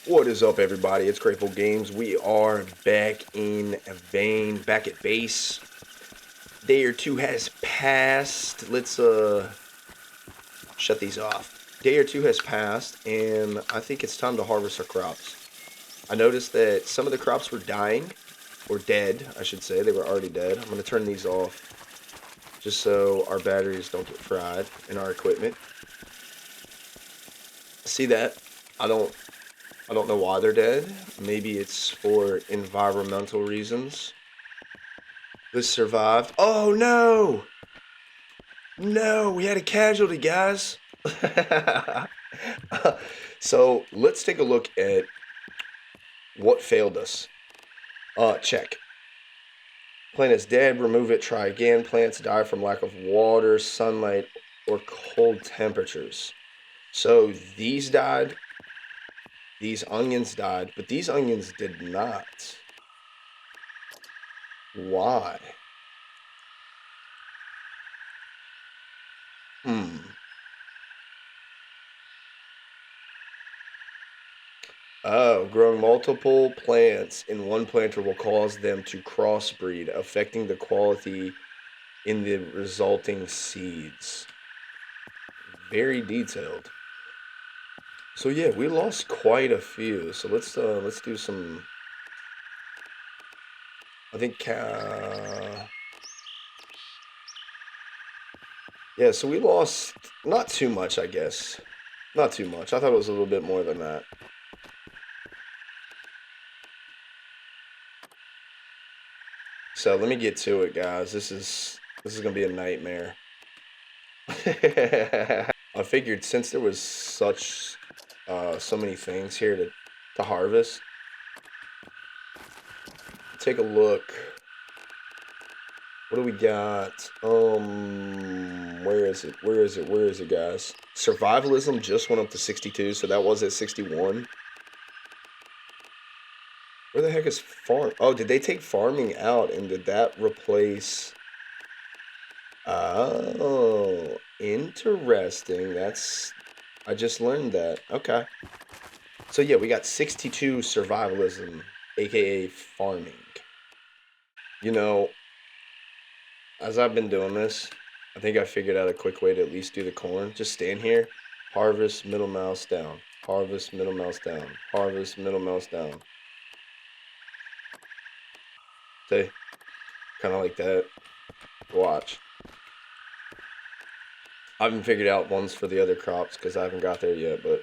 What is up, everybody? It's Grateful Games. We are back in vein, back at base. Day or two has passed. Let's shut these off. Day or two has passed, and I think it's time to harvest our crops. I noticed that some of the crops were dying, or dead, I should say. They were already dead. I'm gonna turn these off just so our batteries don't get fried in our equipment. See that? I don't I don't know why they're dead. Maybe it's for environmental reasons. This survived. Oh no! No, we had a casualty, guys. So let's take a look at what failed us. Check. Plant is dead, remove it, try again. Plants die from lack of water, sunlight, or cold temperatures. So these died, these onions died, but these onions did not. Why? Hmm. Oh, growing multiple plants in one planter will cause them to crossbreed, affecting the quality in the resulting seeds. Very detailed. So yeah, we lost quite a few. So let's do some. I think yeah. So we lost not too much, I guess. Not too much. I thought it was a little bit more than that. So let me get to it, guys. This is gonna be a nightmare. I figured since there was so many things here to harvest, take a look. What do we got? Where is it? Where is it? Where is it, guys? Survivalism just went up to 62, so that was at 61. Where the heck is farm? Oh, did they take farming out and did that replace? Oh, interesting. I just learned that. Okay. So yeah, we got 62 survivalism, aka farming. You know, as I've been doing this, I think I figured out a quick way to at least do the corn. Just stand here, harvest, middle mouse down, harvest, middle mouse down, harvest, middle mouse down. See, kind of like that. Watch. I haven't figured out ones for the other crops because I haven't got there yet, but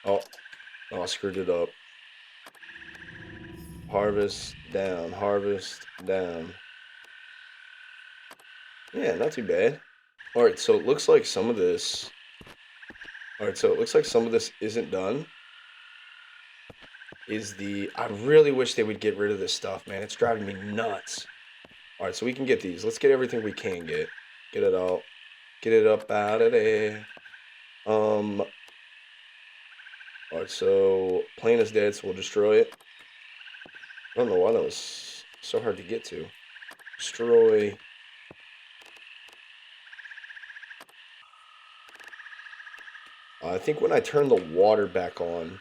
oh, oh, I screwed it up. Harvest down, harvest down. Yeah, not too bad. All right, so it looks like some of this. All right, so it looks like some of this isn't done. I really wish they would get rid of this stuff, man. It's driving me nuts. All right, so we can get these. Let's get everything we can get. Get it out. Get it up out of there. All right, so plane is dead, so we'll destroy it. I don't know why that was so hard to get to. Destroy. I think when I turn the water back on,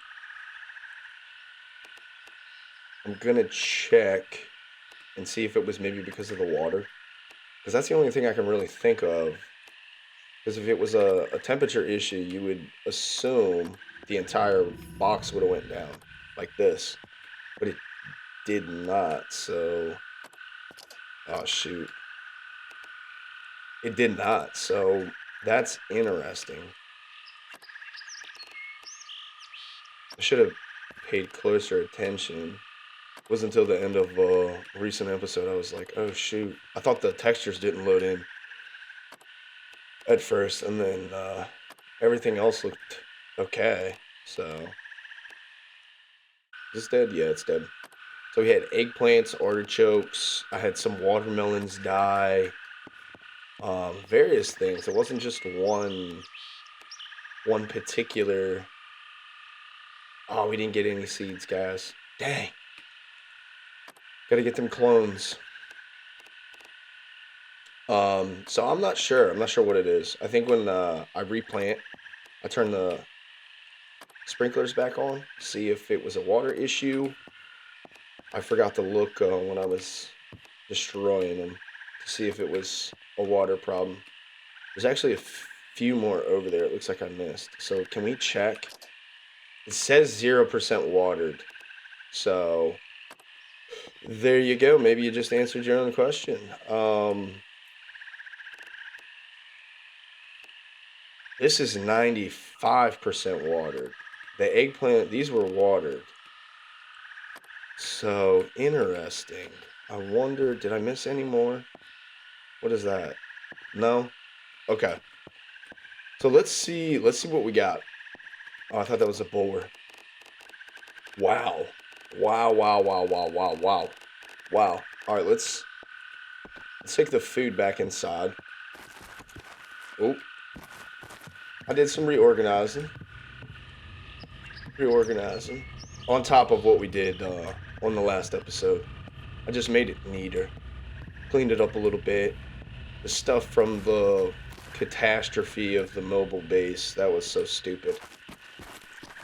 I'm gonna check and see if it was maybe because of the water. Because that's the only thing I can really think of. Because if it was a temperature issue, you would assume the entire box would have went down like this. But it did not, so... Oh, shoot. It did not, so that's interesting. I should have paid closer attention. It wasn't until the end of a recent episode I was like, oh, shoot. I thought the textures didn't load in at first, and then everything else looked okay, so... Is this dead? Yeah, it's dead. So we had eggplants, artichokes. I had some watermelons die. Various things. It wasn't just one particular. Oh, we didn't get any seeds, guys. Dang. Gotta get them clones. So I'm not sure. I'm not sure what it is. I think when I replant, I turned the sprinklers back on, see if it was a water issue. I forgot to look when I was destroying them to see if it was a water problem. There's actually a few more over there. It looks like I missed. So can we check? It says 0% watered. So there you go. Maybe you just answered your own question. This is 95% watered. The eggplant, these were watered. So interesting. I wonder, did I miss any more? What is that? No? Okay. So let's see what we got. Oh, I thought that was a boar. Wow. Wow, wow, wow, wow, wow, wow. Wow. All right, let's take the food back inside. Oh, I did some reorganizing. On top of what we did on the last episode. I just made it neater. Cleaned it up a little bit. The stuff from the catastrophe of the mobile base, that was so stupid.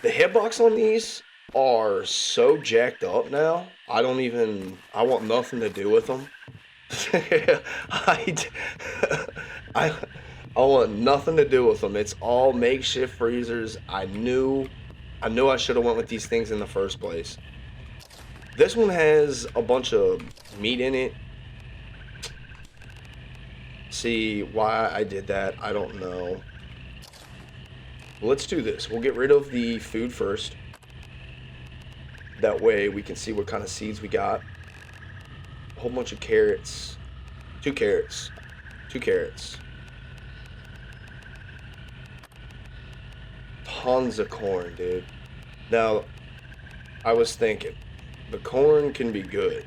The hitbox on these are so jacked up now. I want nothing to do with them. I, I, I want nothing to do with them. It's all makeshift freezers. I knew I should have went with these things in the first place. This one has a bunch of meat in it. See why I did that, I don't know. Let's do this. We'll get rid of the food first. That way we can see what kind of seeds we got. A whole bunch of carrots. 2 carrots. 2 carrots. Tons of corn, dude. Now, I was thinking, the corn can be good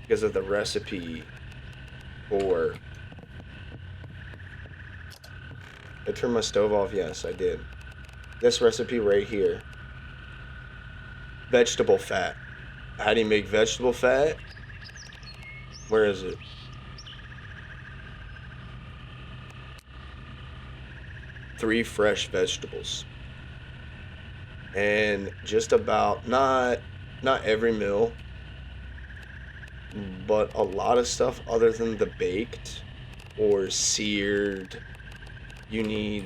because of the recipe for... I turned my stove off? Yes, I did. This recipe right here. Vegetable fat. How do you make vegetable fat? Where is it? Three fresh vegetables. And just about, not every meal, but a lot of stuff other than the baked or seared, you need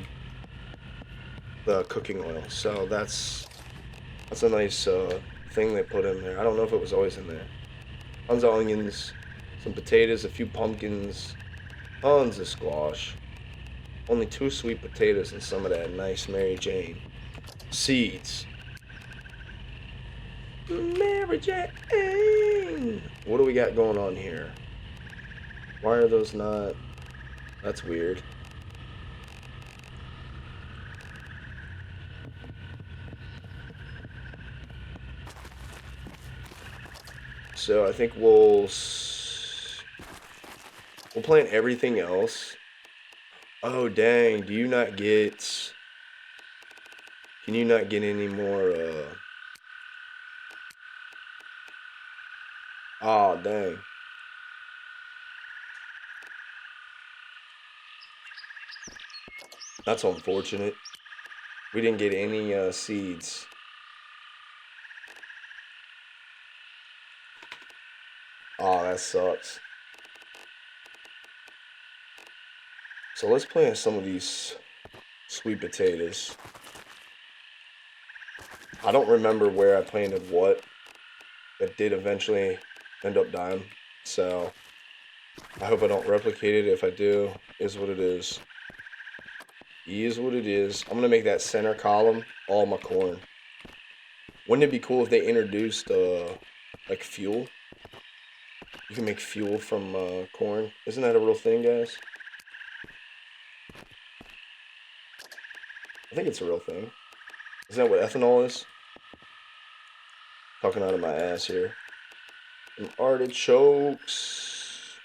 the cooking oil. So that's a nice thing they put in there. I don't know if it was always in there. Tons of onions, some potatoes, a few pumpkins, tons of squash. Only 2 sweet potatoes and some of that nice Mary Jane. Seeds. Mary Jane! What do we got going on here? Why are those not... That's weird. So I think we'll plant everything else. Oh dang, do you not get... Can you not get any more oh dang. That's unfortunate. We didn't get any seeds. Oh, that sucks. So let's plant some of these sweet potatoes. I don't remember where I planted what. That did eventually end up dying. So I hope I don't replicate it. If I do, is what it is. Is what it is. I'm gonna make that center column all my corn. Wouldn't it be cool if they introduced like fuel? You can make fuel from corn. Isn't that a real thing, guys? I think it's a real thing. Isn't that what ethanol is? Talking out of my ass here. Some artichokes.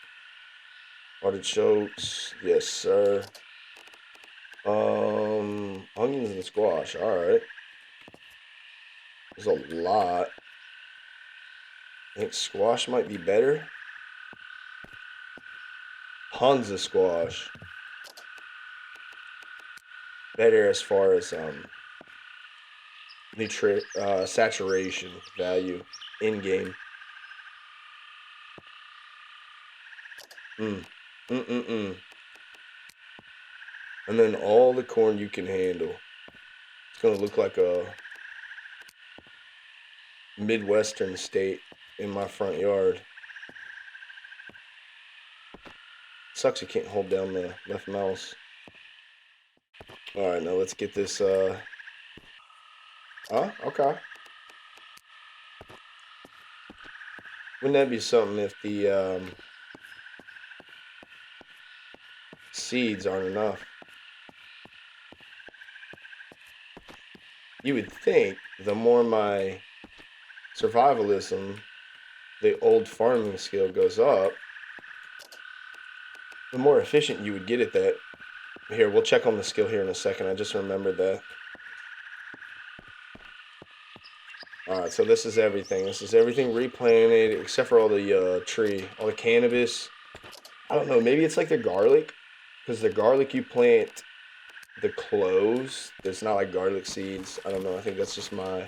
Artichokes. Yes, sir. Onions and squash. Alright. There's a lot. I think squash might be better. Tons of squash. better as far as saturation value in game. Mm. Mm-mm-mm. And then all the corn you can handle. It's gonna look like a Midwestern state in my front yard. Sucks you can't hold down the left mouse. Alright, now let's get this, okay. Wouldn't that be something if the, seeds aren't enough? You would think the more my survivalism, the old farming skill goes up, the more efficient you would get at that. Here, we'll check on the skill here in a second. I just remembered that. Alright, so this is everything. This is everything replanted except for all the tree, all the cannabis. I don't know, maybe it's like the garlic. Because the garlic you plant the cloves. There's not like garlic seeds. I don't know. I think that's just my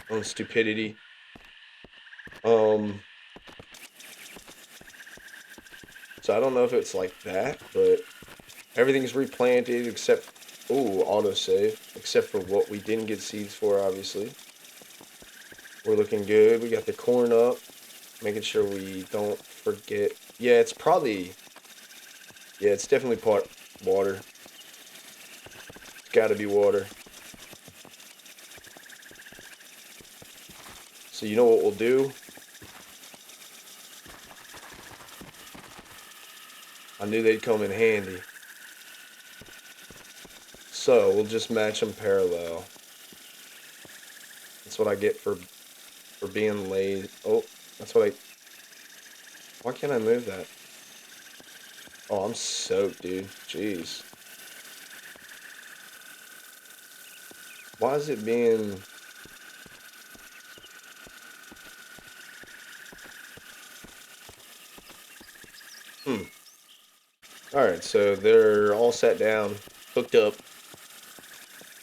own stupidity. Um, so I don't know if it's like that, but everything's replanted except, ooh, autosave, except for what we didn't get seeds for, obviously. We're looking good. We got the corn up, making sure we don't forget. Yeah, it's probably, yeah, it's definitely part water. It's got to be water. So you know what we'll do? I knew they'd come in handy. So we'll just match them parallel. That's what I get for being lazy. Oh, that's what I... Why can't I move that? Oh, I'm soaked, dude. Jeez. Why is it being... Alright, so they're all set down, hooked up.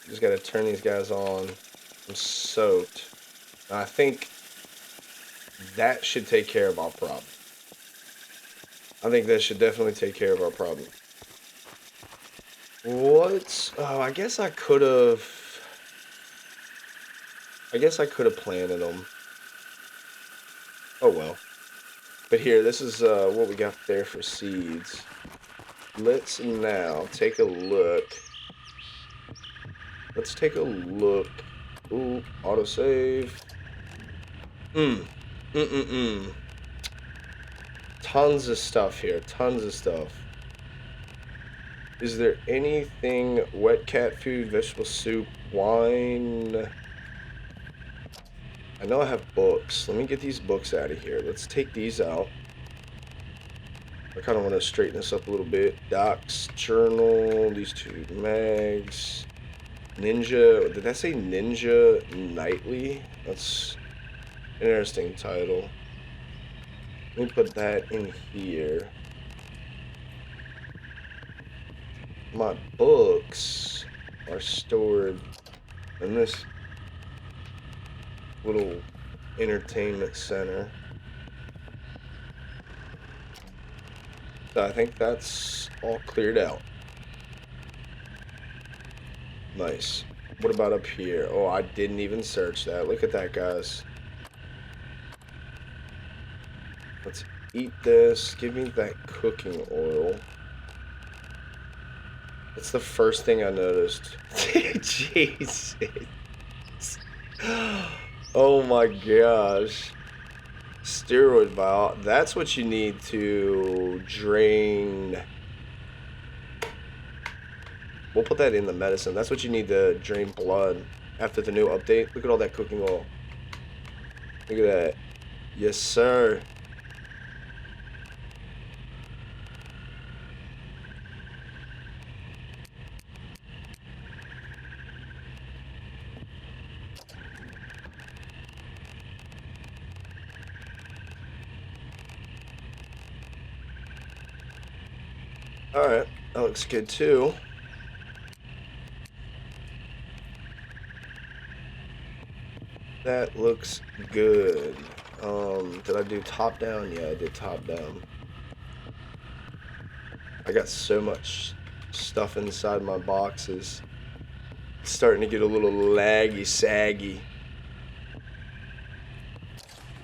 Just gotta turn these guys on. I'm soaked. I think that should take care of our problem. I think that should definitely take care of our problem. What? Oh, I guess I could have... planted them. Oh well. But here, this is what we got there for seeds. Let's now take a look. Let's take a look. Ooh, autosave. Mm-mm-mm. Tons of stuff here. Tons of stuff. Is there anything? Wet cat food, vegetable soup, wine. I know I have books. Let me get these books out of here. Let's take these out. I kind of want to straighten this up a little bit. Docs, journal, these two mags. Ninja. Did that say Ninja Nightly? That's an interesting title. Let me put that in here. My books are stored in this little entertainment center. So I think that's all cleared out. Nice. What about up here? Oh, I didn't even search that. Look at that, guys. Let's eat this. Give me that cooking oil. That's the first thing I noticed. Jesus. Oh my gosh. Steroid vial. That's what you need to drain. We'll put that in the medicine. That's what you need to drain blood after the new update. Look at all that cooking oil. Look at that. Yes, sir. Alright, that looks good too. That looks good. Did I do top down? Yeah, I did top down. I got so much stuff inside my boxes. It's starting to get a little laggy, saggy.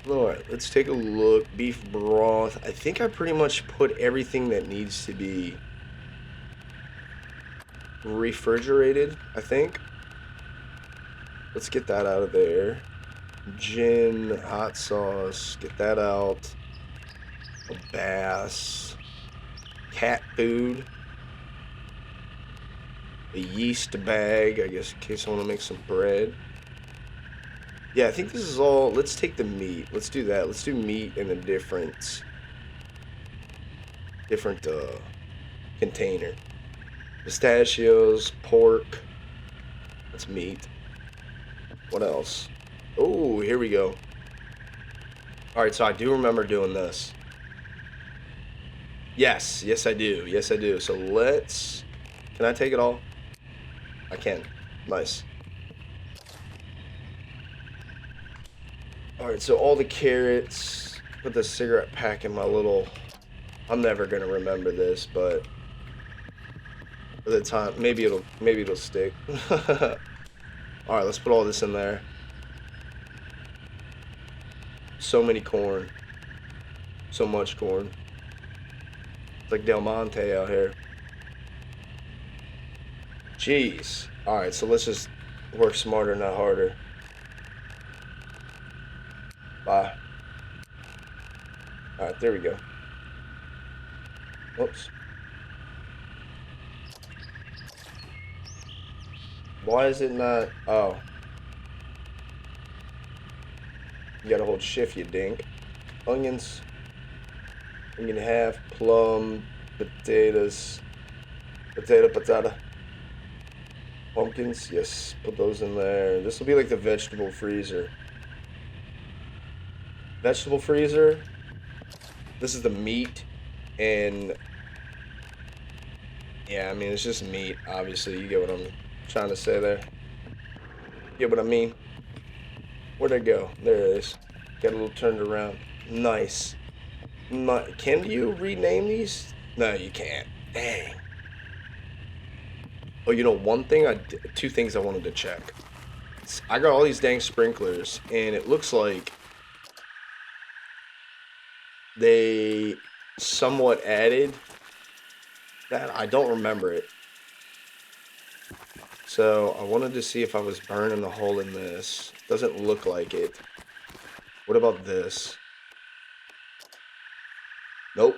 Alright, let's take a look. Beef broth. I think I pretty much put everything that needs to be refrigerated, I think. Let's get that out of there. Gin, hot sauce, get that out. A bass. Cat food. A yeast bag, I guess, in case I want to make some bread. Yeah, I think this is all. Let's take the meat. Let's do that. Let's do meat in a different container. Pistachios, pork. That's meat. What else? Oh, here we go. Alright, so I do remember doing this. Yes, yes I do. Yes I do. So let's... Can I take it all? I can. Nice. Alright, so all the carrots. Put the cigarette pack in my little... I'm never gonna remember this, but... For the time, maybe it'll stick. Alright, let's put all this in there. So many corn. So much corn. It's like Del Monte out here. Jeez. Alright, so let's just work smarter, not harder. Bye. Alright, there we go. Whoops. Why is it not... Oh. You gotta hold shift, you dink. Onions. Onion half. Plum. Potatoes. Potato. Pumpkins. Yes, put those in there. This will be like the vegetable freezer. Vegetable freezer. This is the meat. And... yeah, I mean, it's just meat. Obviously, you get what I'm trying to say there. You get what I mean? Where'd it go? There it is. Got a little turned around. Nice. Can you rename these? No, you can't. Dang. Oh, you know, two things I wanted to check. I got all these dang sprinklers, and it looks like they somewhat added that. I don't remember it. So I wanted to see if I was burning a hole in this. Doesn't look like it. What about this? Nope.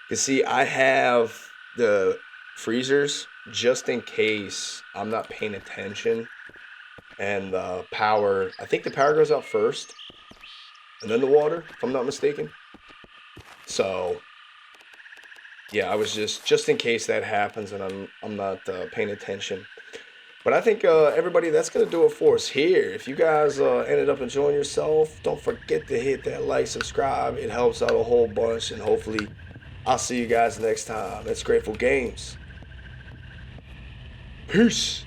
You see, I have the freezers just in case I'm not paying attention. And the power, I think the power goes out first. And then the water, if I'm not mistaken. So, yeah, I was just in case that happens and I'm not paying attention. But I think, everybody, that's going to do it for us here. If you guys ended up enjoying yourself, don't forget to hit that like, subscribe. It helps out a whole bunch. And hopefully, I'll see you guys next time. It's Grateful Games. Peace.